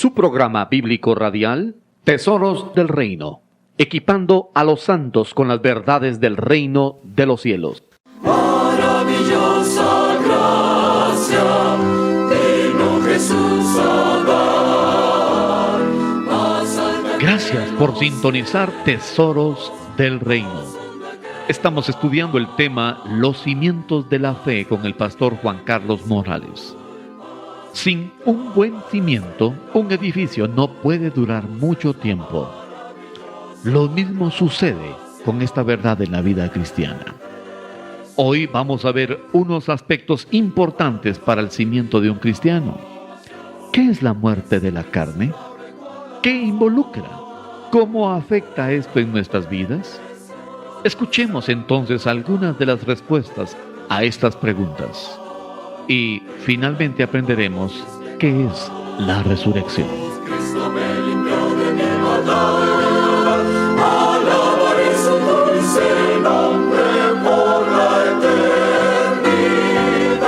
su programa bíblico radial, Tesoros del Reino, equipando a los santos con las verdades del reino de los cielos. Maravillosa gracia, vino Jesús a dar. Gracias por sintonizar Tesoros del Reino. Estamos estudiando el tema Los cimientos de la fe con el pastor Juan Carlos Morales. Sin un buen cimiento, un edificio no puede durar mucho tiempo. Lo mismo sucede con esta verdad en la vida cristiana. Hoy vamos a ver unos aspectos importantes para el cimiento de un cristiano. ¿Qué es la muerte de la carne? ¿Qué involucra? ¿Cómo afecta esto en nuestras vidas? Escuchemos entonces algunas de las respuestas a estas preguntas. Y finalmente aprenderemos qué es la resurrección. Cristo me limpió de mi maldad, alabaré su dulce nombre por la eternidad.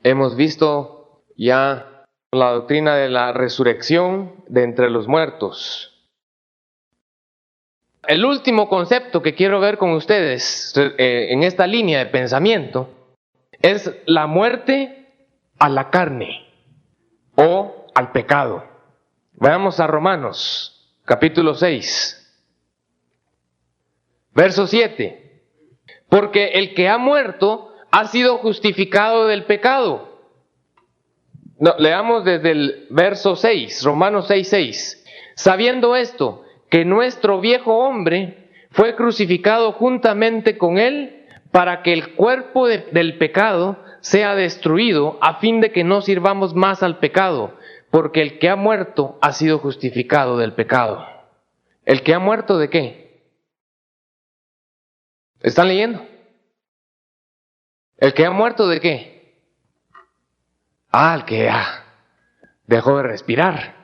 Hemos visto ya la doctrina de la resurrección de entre los muertos. El último concepto que quiero ver con ustedes en esta línea de pensamiento es la muerte a la carne o al pecado. Veamos a Romanos, capítulo 6, verso 7. Porque el que ha muerto ha sido justificado del pecado. No, leamos desde el verso 6, Romanos 6:6. Sabiendo esto, que nuestro viejo hombre fue crucificado juntamente con él para que el cuerpo del pecado sea destruido, a fin de que no sirvamos más al pecado, porque el que ha muerto ha sido justificado del pecado. ¿El que ha muerto de qué? ¿Están leyendo? ¿El que ha muerto de qué? El que dejó de respirar.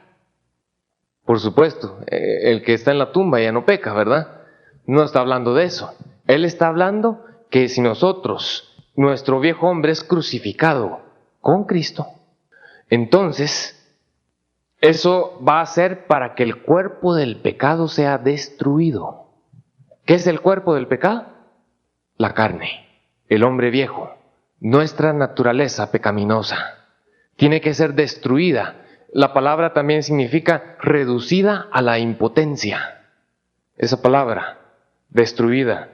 Por supuesto, el que está en la tumba ya no peca, ¿verdad? No está hablando de eso. Él está hablando que si nosotros, nuestro viejo hombre es crucificado con Cristo, entonces eso va a ser para que el cuerpo del pecado sea destruido. ¿Qué es el cuerpo del pecado? La carne, el hombre viejo, nuestra naturaleza pecaminosa. Tiene que ser destruida. La palabra también significa reducida a la impotencia. Esa palabra, destruida.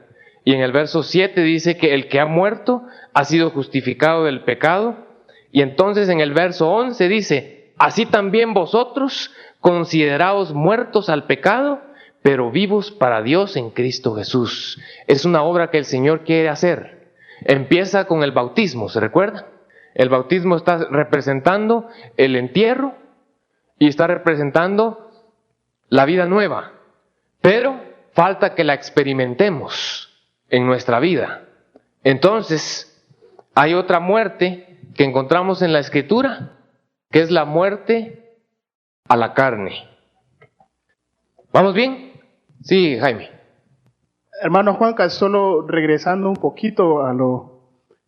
Y en el verso 7 dice que el que ha muerto ha sido justificado del pecado. Y entonces en el verso 11 dice, así también vosotros consideraos muertos al pecado, pero vivos para Dios en Cristo Jesús. Es una obra que el Señor quiere hacer. Empieza con el bautismo, ¿se recuerda? El bautismo está representando el entierro y está representando la vida nueva, pero falta que la experimentemos en nuestra vida. Entonces, hay otra muerte que encontramos en la Escritura, que es la muerte a la carne. ¿Vamos bien? Sí, Jaime. Hermano Juanca, solo regresando un poquito a lo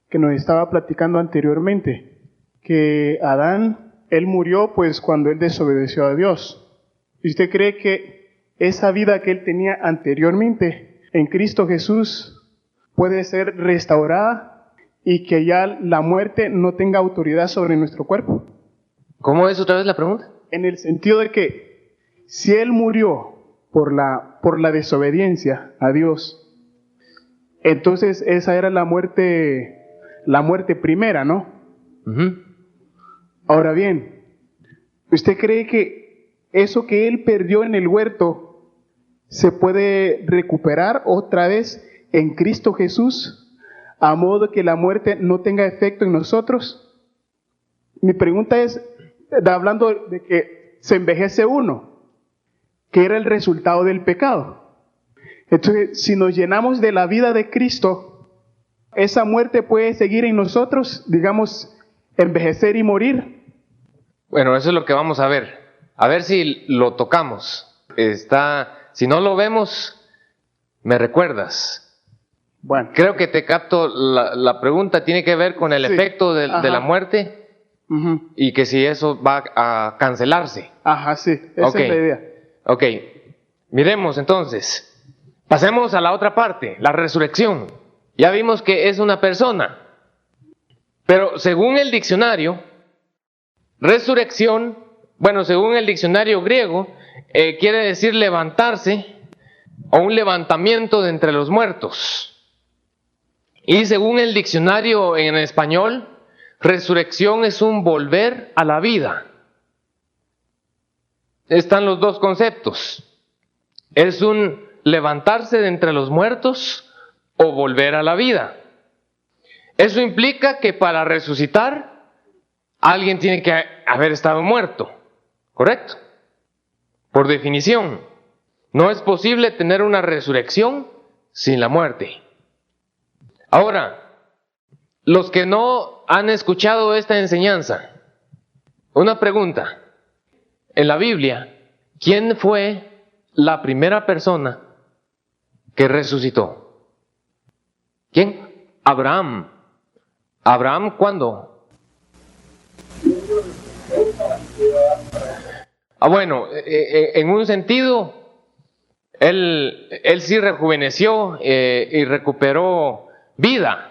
que nos estaba platicando anteriormente, que Adán, él murió pues cuando él desobedeció a Dios. ¿Y usted cree que esa vida que él tenía anteriormente en Cristo Jesús puede ser restaurada y que ya la muerte no tenga autoridad sobre nuestro cuerpo? ¿Cómo es otra vez la pregunta? En el sentido de que si él murió por la desobediencia a Dios, entonces esa era la muerte primera, ¿no? Uh-huh. Ahora bien, ¿usted cree que eso que él perdió en el huerto se puede recuperar otra vez en Cristo Jesús, a modo que la muerte no tenga efecto en nosotros? Mi pregunta es, hablando de que se envejece uno, que era el resultado del pecado. Entonces, si nos llenamos de la vida de Cristo, esa muerte puede seguir en nosotros, digamos, envejecer y morir. Bueno, eso es lo que vamos a ver. A ver si lo tocamos. Si no lo vemos, me recuerdas. Bueno, Creo que te capto. La pregunta tiene que ver con el efecto de la muerte. Ujú. y que si eso va a cancelarse. Ajá, sí, esa Ok. es la idea. Ok, miremos entonces. Pasemos a la otra parte, la resurrección. Ya vimos que es una persona. Pero según el diccionario, resurrección, bueno, según el diccionario griego, quiere decir levantarse o un levantamiento de entre los muertos. Y según el diccionario en español, resurrección es un volver a la vida. Están los dos conceptos. Es un levantarse de entre los muertos o volver a la vida. Eso implica que para resucitar, alguien tiene que haber estado muerto, ¿correcto? Por definición, no es posible tener una resurrección sin la muerte. Ahora, los que no han escuchado esta enseñanza, una pregunta. En la Biblia, ¿quién fue la primera persona que resucitó? ¿Quién? Abraham. ¿Abraham cuándo? Bueno, en un sentido, él sí rejuveneció y recuperó vida,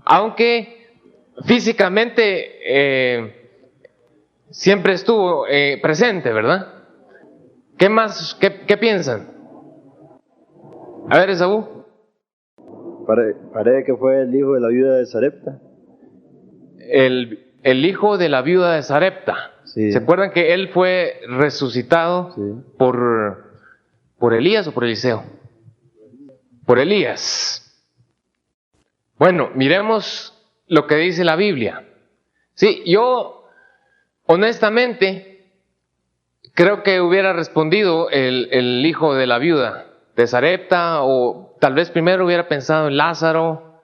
aunque físicamente siempre estuvo presente, ¿verdad? ¿Qué más? ¿Qué piensan? A ver, Esaú. Parece que fue el hijo de la viuda de Sarepta. El hijo de la viuda de Sarepta. Sí. ¿Se acuerdan que él fue resucitado Sí. por Elías o por Eliseo? Por Elías. Bueno, miremos lo que dice la Biblia. Sí, yo honestamente creo que hubiera respondido el hijo de la viuda de Sarepta, o tal vez primero hubiera pensado en Lázaro,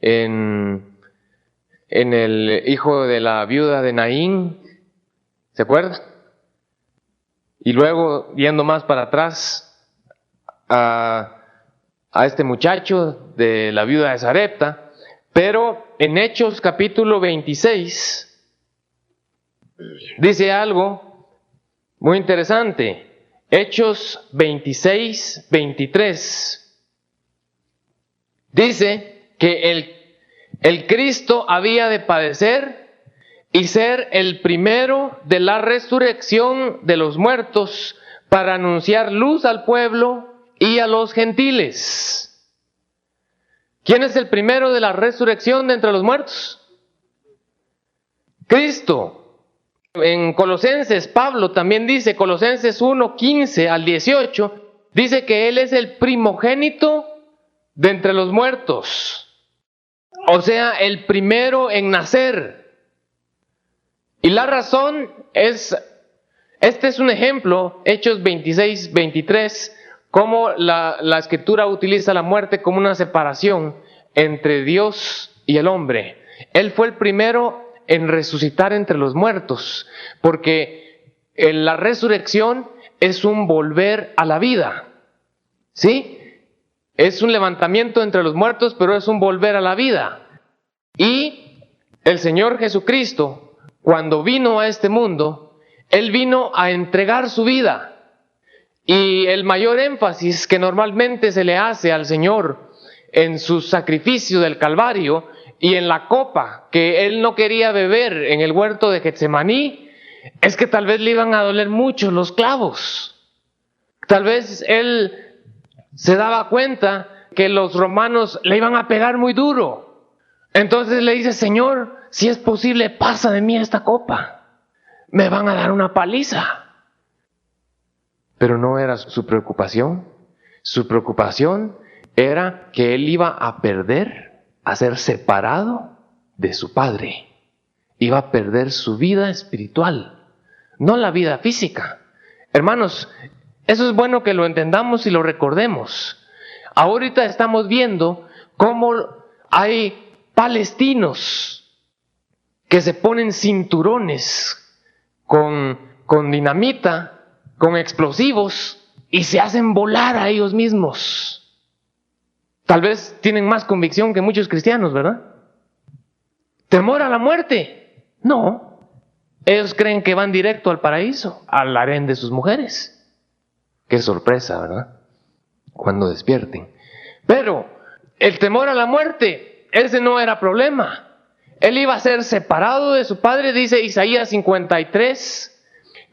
en el hijo de la viuda de Naín, ¿se acuerdan? Y luego, yendo más para atrás, a este muchacho de la viuda de Sarepta. Pero en Hechos capítulo 26 dice algo muy interesante. Hechos 26, 23. Dice que el Cristo había de padecer y ser el primero de la resurrección de los muertos para anunciar luz al pueblo y a los gentiles. ¿Quién es el primero de la resurrección de entre los muertos? Cristo. En Colosenses, Pablo también dice, Colosenses 1, 15 al 18, dice que Él es el primogénito de entre los muertos. O sea, el primero en nacer. Y la razón es, este es un ejemplo, Hechos 26, 23, cómo la Escritura utiliza la muerte como una separación entre Dios y el hombre. Él fue el primero en resucitar entre los muertos, porque la resurrección es un volver a la vida, ¿sí? Es un levantamiento entre los muertos, pero es un volver a la vida. Y el Señor Jesucristo, cuando vino a este mundo, Él vino a entregar su vida. Y el mayor énfasis que normalmente se le hace al Señor en su sacrificio del Calvario y en la copa que Él no quería beber en el huerto de Getsemaní, es que tal vez le iban a doler mucho los clavos. Tal vez Él se daba cuenta que los romanos le iban a pegar muy duro. Entonces le dice, Señor, si es posible, pasa de mí esta copa. Me van a dar una paliza. Pero no era su preocupación. Su preocupación era que Él iba a perder, a ser separado de su Padre. Iba a perder su vida espiritual, no la vida física. Hermanos, eso es bueno que lo entendamos y lo recordemos. Ahorita estamos viendo cómo hay palestinos que se ponen cinturones con dinamita, con explosivos, y se hacen volar a ellos mismos. Tal vez tienen más convicción que muchos cristianos, ¿verdad? Temor a la muerte. No, ellos creen que van directo al paraíso, al harén de sus mujeres. Qué sorpresa, ¿verdad? Cuando despierten. Pero el temor a la muerte, ese no era problema. Él iba a ser separado de su padre, dice Isaías 53,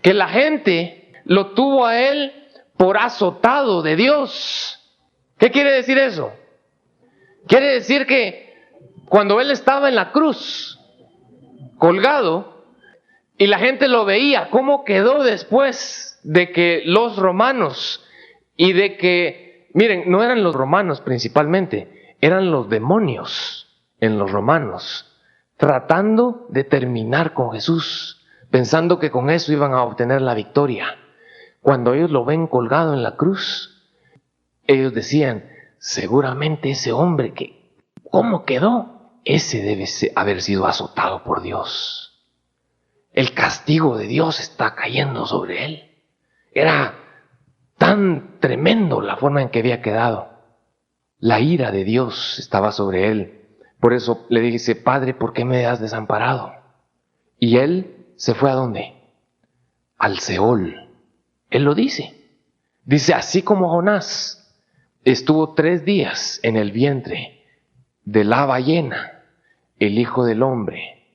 que la gente lo tuvo a él por azotado de Dios. ¿Qué quiere decir eso? Quiere decir que cuando él estaba en la cruz, colgado, y la gente lo veía, cómo quedó después de que los romanos, y de que, miren, no eran los romanos principalmente, eran los demonios en los romanos, tratando de terminar con Jesús, pensando que con eso iban a obtener la victoria. Cuando ellos lo ven colgado en la cruz, ellos decían, seguramente ese hombre que, ¿cómo quedó? Ese debe haber sido azotado por Dios. El castigo de Dios está cayendo sobre él. Era tan tremendo la forma en que había quedado. La ira de Dios estaba sobre él. Por eso le dice, Padre, ¿por qué me has desamparado? Y él se fue ¿a dónde? Al Seol. Él lo dice. Dice, así como Jonás estuvo 3 días en el vientre de la ballena, el Hijo del Hombre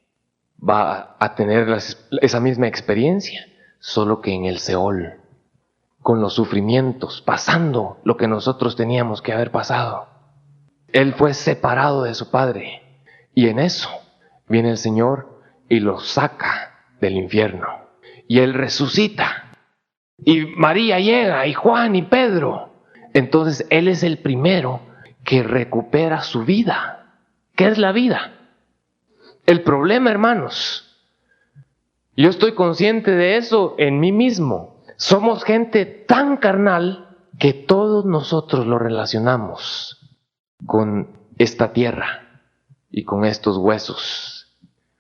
va a tener esa misma experiencia, solo que en el Seol, con los sufrimientos, pasando lo que nosotros teníamos que haber pasado. Él fue separado de su Padre, y en eso viene el Señor y lo saca del infierno, y Él resucita, y María llega, y Juan y Pedro. Entonces Él es el primero que recupera su vida. ¿Qué es la vida? El problema, hermanos, yo estoy consciente de eso en mí mismo. Somos gente tan carnal que todos nosotros lo relacionamos con esta tierra y con estos huesos.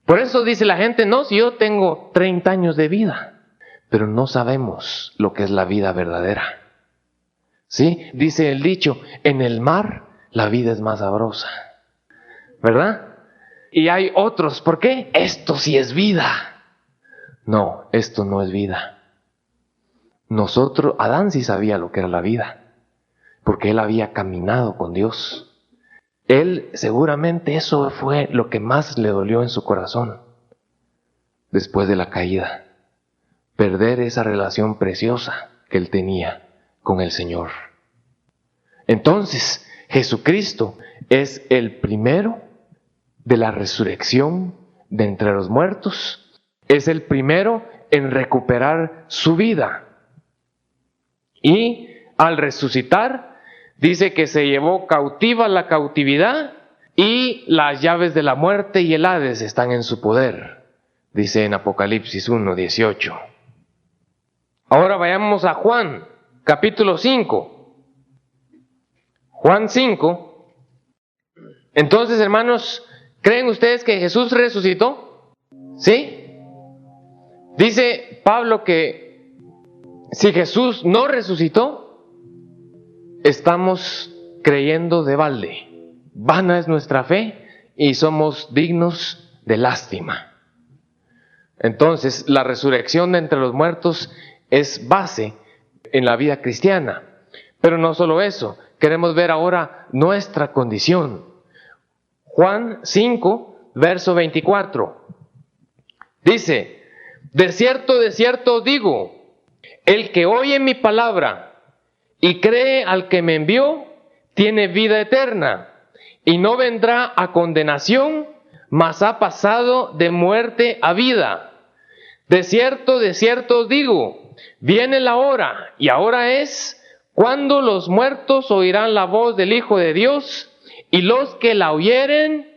Por eso dice la gente, no, si yo tengo 30 años de vida, pero no sabemos lo que es la vida verdadera. ¿Sí? Dice el dicho, en el mar la vida es más sabrosa, ¿verdad? Y hay otros, ¿por qué? Esto sí es vida. No, esto no es vida. Adán sí sabía lo que era la vida, porque él había caminado con Dios. Él seguramente eso fue lo que más le dolió en su corazón, después de la caída. Perder esa relación preciosa que él tenía con el Señor. Entonces, Jesucristo es el primero de la resurrección de entre los muertos, es el primero en recuperar su vida. Y al resucitar, dice que se llevó cautiva la cautividad y las llaves de la muerte y el Hades están en su poder, dice en Apocalipsis 1:18. Ahora vayamos a Juan, capítulo 5. Juan 5. Entonces, hermanos, ¿creen ustedes que Jesús resucitó? ¿Sí? Dice Pablo que si Jesús no resucitó, estamos creyendo de balde. Vana es nuestra fe y somos dignos de lástima. Entonces, la resurrección de entre los muertos es base en la vida cristiana. Pero no solo eso, queremos ver ahora nuestra condición. Juan 5, verso 24. Dice, de cierto os digo, el que oye mi palabra y cree al que me envió, tiene vida eterna, y no vendrá a condenación, mas ha pasado de muerte a vida. De cierto os digo, viene la hora, y ahora es, cuando los muertos oirán la voz del Hijo de Dios, y los que la oyeren,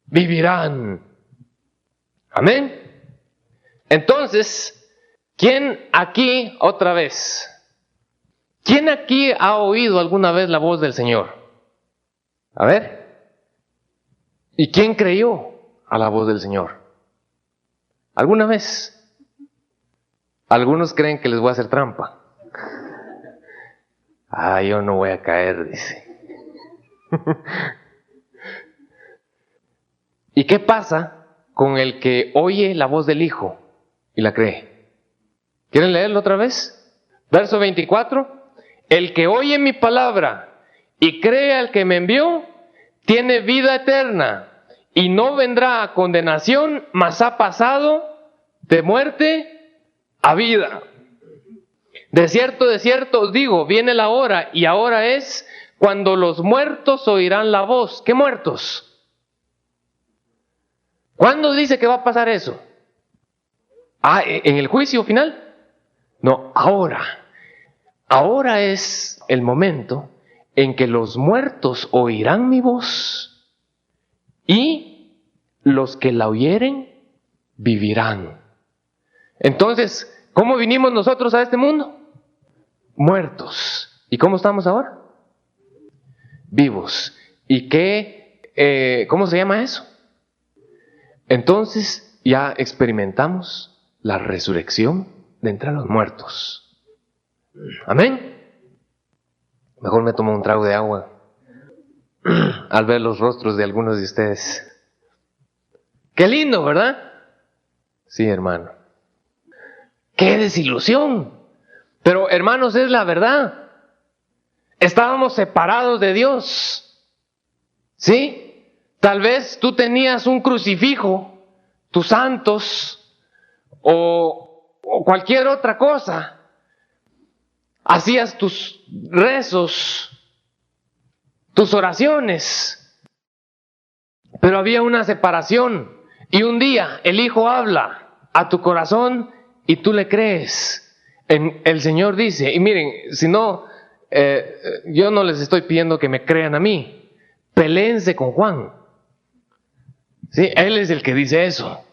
vivirán. Amén. Entonces, ¿quién aquí, otra vez, quién aquí ha oído alguna vez la voz del Señor? A ver. ¿Y quién creyó a la voz del Señor? ¿Alguna vez? Algunos creen que les voy a hacer trampa. Yo no voy a caer, dice. ¿Y qué pasa con el que oye la voz del Hijo y la cree. ¿Quieren leerlo otra vez? Verso 24. El que oye mi palabra y cree al que me envió, tiene vida eterna y no vendrá a condenación, mas ha pasado de muerte a vida. De cierto os digo, viene la hora, y ahora es, cuando los muertos oirán la voz. ¿Qué muertos? ¿Cuándo dice que va a pasar eso? ¿En el juicio final? No, ahora. Ahora es el momento en que los muertos oirán mi voz y los que la oyeren vivirán. Entonces, ¿cómo vinimos nosotros a este mundo? Muertos. ¿Y cómo estamos ahora? Vivos. ¿Y cómo se llama eso? Entonces ya experimentamos la resurrección de entre los muertos. Amén. Mejor me tomo un trago de agua al ver los rostros de algunos de ustedes. Qué lindo, ¿verdad? Sí, hermano. ¡Qué desilusión! Pero, hermanos, es la verdad. Estábamos separados de Dios. ¿Sí? Tal vez tú tenías un crucifijo, tus santos, o cualquier otra cosa. Hacías tus rezos, tus oraciones, pero había una separación. Y un día el Hijo habla a tu corazón y tú le crees. El Señor dice, y miren, si no, yo no les estoy pidiendo que me crean a mí, peléense con Juan. ¿Sí? Él es el que dice eso.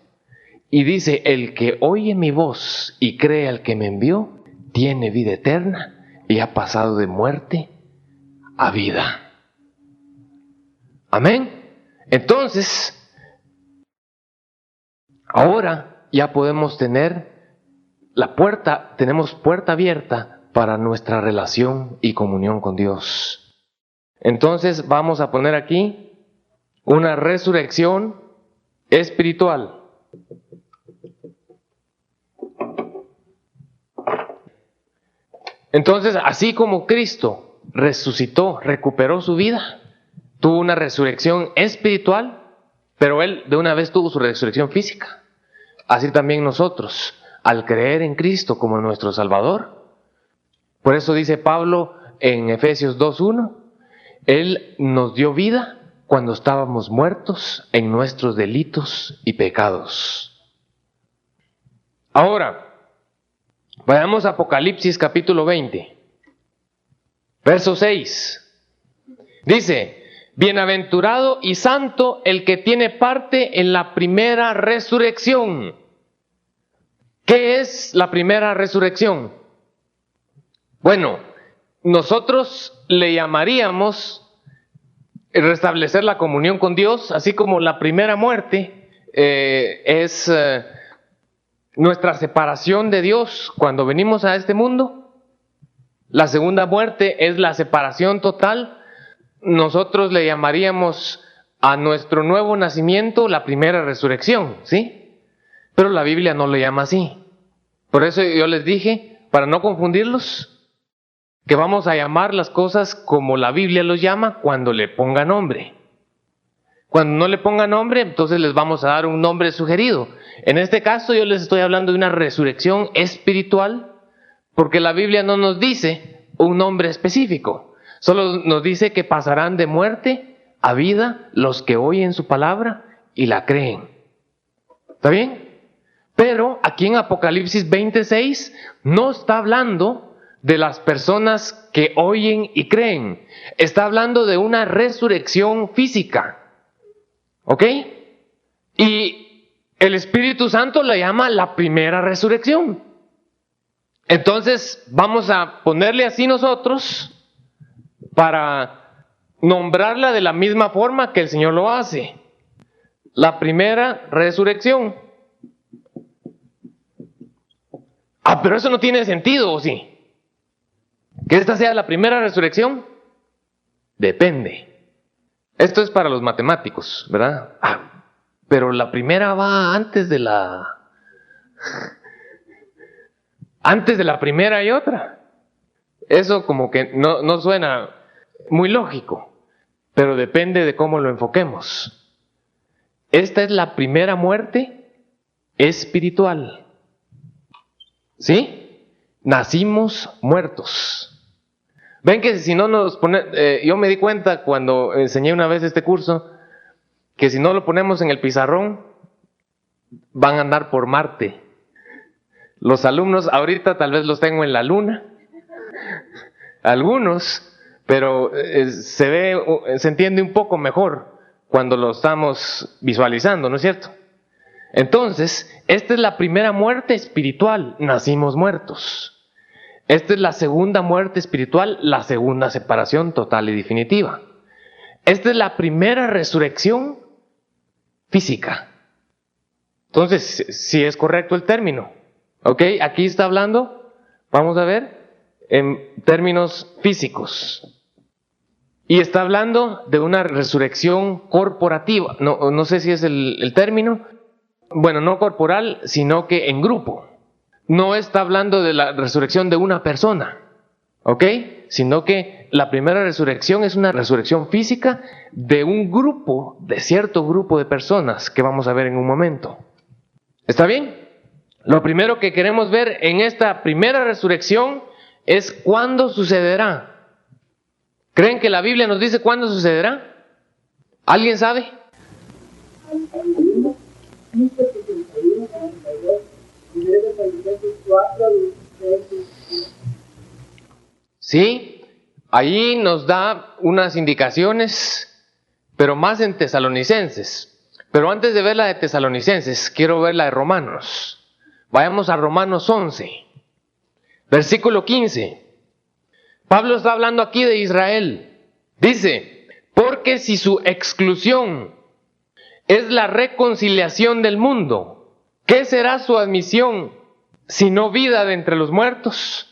Y dice, el que oye mi voz y cree al que me envió, tiene vida eterna y ha pasado de muerte a vida. Amén. Entonces, ahora ya podemos tener tenemos puerta abierta para nuestra relación y comunión con Dios. Entonces vamos a poner aquí una resurrección espiritual. Entonces, así como Cristo resucitó, recuperó su vida, tuvo una resurrección espiritual, pero Él de una vez tuvo su resurrección física. Así también nosotros, al creer en Cristo como nuestro Salvador. Por eso dice Pablo en Efesios 2:1, Él nos dio vida cuando estábamos muertos en nuestros delitos y pecados. Ahora, vayamos a Apocalipsis capítulo 20, verso 6. Dice, bienaventurado y santo el que tiene parte en la primera resurrección. ¿Qué es la primera resurrección? Bueno, nosotros le llamaríamos restablecer la comunión con Dios, así como la primera muerte es nuestra separación de Dios cuando venimos a este mundo. La segunda muerte es la separación total. Nosotros le llamaríamos a nuestro nuevo nacimiento la primera resurrección, ¿sí? Pero la Biblia no lo llama así. Por eso yo les dije, para no confundirlos, que vamos a llamar las cosas como la Biblia los llama cuando le ponga nombre. Cuando no le ponga nombre, entonces les vamos a dar un nombre sugerido. En este caso yo les estoy hablando de una resurrección espiritual, porque la Biblia no nos dice un nombre específico. Solo nos dice que pasarán de muerte a vida los que oyen su palabra y la creen. ¿Está bien? Pero aquí en Apocalipsis 26 no está hablando de las personas que oyen y creen. Está hablando de una resurrección física. ¿Ok? Y el Espíritu Santo la llama la primera resurrección. Entonces vamos a ponerle así nosotros para nombrarla de la misma forma que el Señor lo hace. La primera resurrección. Pero eso no tiene sentido, ¿o sí? ¿Que esta sea la primera resurrección? Depende. Esto es para los matemáticos, ¿verdad? pero la primera va antes de la primera hay otra. Eso como que no suena muy lógico, pero depende de cómo lo enfoquemos. Esta es la primera muerte espiritual. ¿Sí? Nacimos muertos. Ven que si no nos yo me di cuenta cuando enseñé una vez este curso, que si no lo ponemos en el pizarrón, van a andar por Marte. Los alumnos ahorita tal vez los tengo en la luna, algunos, pero se entiende un poco mejor cuando lo estamos visualizando, ¿no es cierto? Entonces, esta es la primera muerte espiritual, nacimos muertos. Esta es la segunda muerte espiritual, la segunda separación total y definitiva. Esta es la primera resurrección física. Entonces, si es correcto el término. ¿Ok? Aquí está hablando, vamos a ver, en términos físicos. Y está hablando de una resurrección corporativa. No sé si es el término. Bueno, no corporal, sino que en grupo. No está hablando de la resurrección de una persona, ¿ok? Sino que la primera resurrección es una resurrección física de un grupo, de cierto grupo de personas que vamos a ver en un momento. ¿Está bien? Lo primero que queremos ver en esta primera resurrección es cuándo sucederá. ¿Creen que la Biblia nos dice cuándo sucederá? ¿Alguien sabe? Sí, ahí nos da unas indicaciones, pero más en Tesalonicenses. Pero antes de ver la de Tesalonicenses, quiero ver la de Romanos. Vayamos a Romanos 11, versículo 15. Pablo está hablando aquí de Israel. Dice, porque si su exclusión es la reconciliación del mundo, ¿qué será su admisión sino vida de entre los muertos?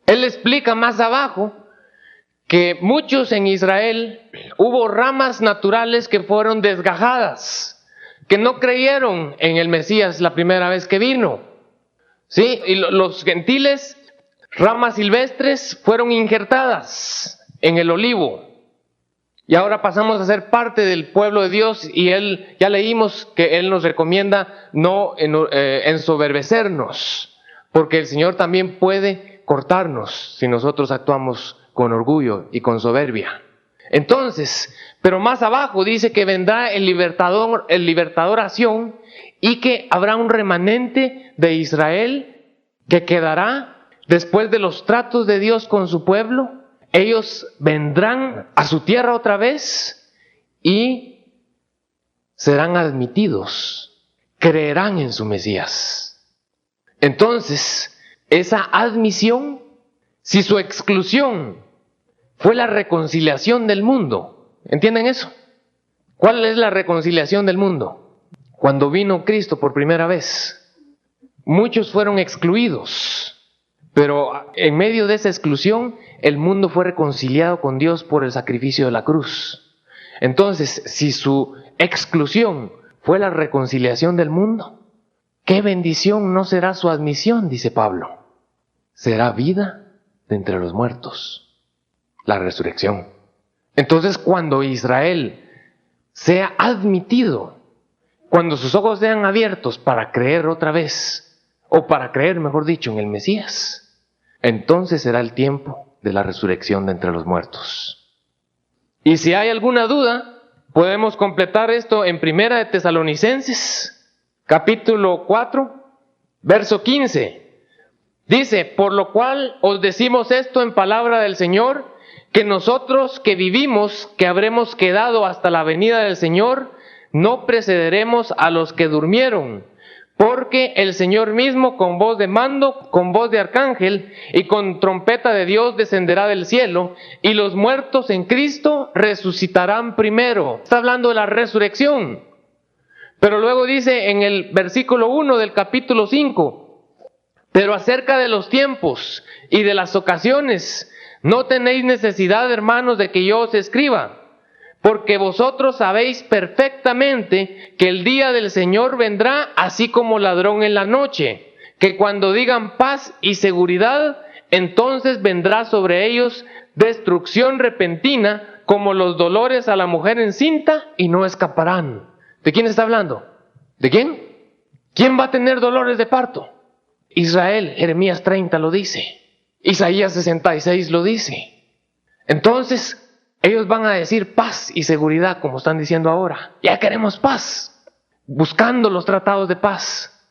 Él explica más abajo que muchos en Israel hubo ramas naturales que fueron desgajadas, que no creyeron en el Mesías la primera vez que vino. ¿Sí? Y los gentiles, ramas silvestres, fueron injertadas en el olivo. Y ahora pasamos a ser parte del pueblo de Dios y ya leímos que Él nos recomienda no ensoberbecernos, porque el Señor también puede cortarnos si nosotros actuamos con orgullo y con soberbia. Entonces, pero más abajo dice que vendrá el libertador Asión y que habrá un remanente de Israel que quedará después de los tratos de Dios con su pueblo. Ellos vendrán a su tierra otra vez y serán admitidos, creerán en su Mesías. Entonces, esa admisión, si su exclusión fue la reconciliación del mundo, ¿entienden eso? ¿Cuál es la reconciliación del mundo? Cuando vino Cristo por primera vez, muchos fueron excluidos. Pero en medio de esa exclusión, el mundo fue reconciliado con Dios por el sacrificio de la cruz. Entonces, si su exclusión fue la reconciliación del mundo, ¿qué bendición no será su admisión? Dice Pablo. Será vida de entre los muertos, la resurrección. Entonces, cuando Israel sea admitido, cuando sus ojos sean abiertos para creer otra vez, o para creer, mejor dicho, en el Mesías, entonces será el tiempo de la resurrección de entre los muertos. Y si hay alguna duda, podemos completar esto en Primera de Tesalonicenses, capítulo 4, verso 15. Dice, por lo cual os decimos esto en palabra del Señor, que nosotros que vivimos, que habremos quedado hasta la venida del Señor, no precederemos a los que durmieron. Porque el Señor mismo con voz de mando, con voz de arcángel y con trompeta de Dios descenderá del cielo y los muertos en Cristo resucitarán primero. Está hablando de la resurrección. Pero luego dice en el versículo 1 del capítulo 5, pero acerca de los tiempos y de las ocasiones, no tenéis necesidad, hermanos, de que yo os escriba, porque vosotros sabéis perfectamente que el día del Señor vendrá así como ladrón en la noche, que cuando digan paz y seguridad, entonces vendrá sobre ellos destrucción repentina, como los dolores a la mujer encinta, y no escaparán. ¿De quién está hablando? ¿De quién? ¿Quién va a tener dolores de parto? Israel. Jeremías 30 lo dice. Isaías 66 lo dice. Entonces, ellos van a decir paz y seguridad, como están diciendo ahora. Ya queremos paz, buscando los tratados de paz.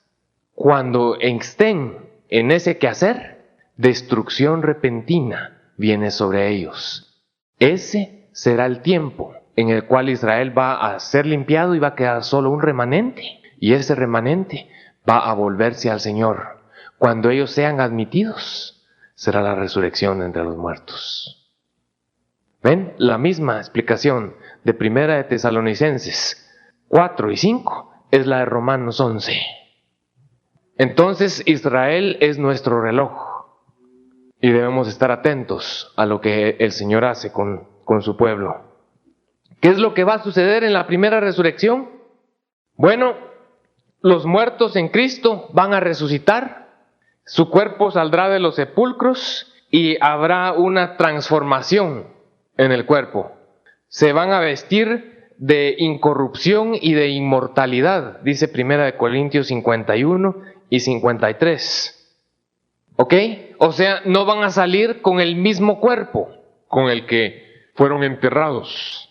Cuando estén en ese quehacer, destrucción repentina viene sobre ellos. Ese será el tiempo en el cual Israel va a ser limpiado y va a quedar solo un remanente. Y ese remanente va a volverse al Señor. Cuando ellos sean admitidos, será la resurrección de entre los muertos. ¿Ven? La misma explicación de Primera de Tesalonicenses 4 y 5 es la de Romanos 11. Entonces Israel es nuestro reloj y debemos estar atentos a lo que el Señor hace con su pueblo. ¿Qué es lo que va a suceder en la primera resurrección? Bueno, los muertos en Cristo van a resucitar, su cuerpo saldrá de los sepulcros y habrá una transformación en el cuerpo. Se van a vestir de incorrupción y de inmortalidad, dice 1 Corintios 51 y 53. ¿Ok? O sea, no van a salir con el mismo cuerpo con el que fueron enterrados.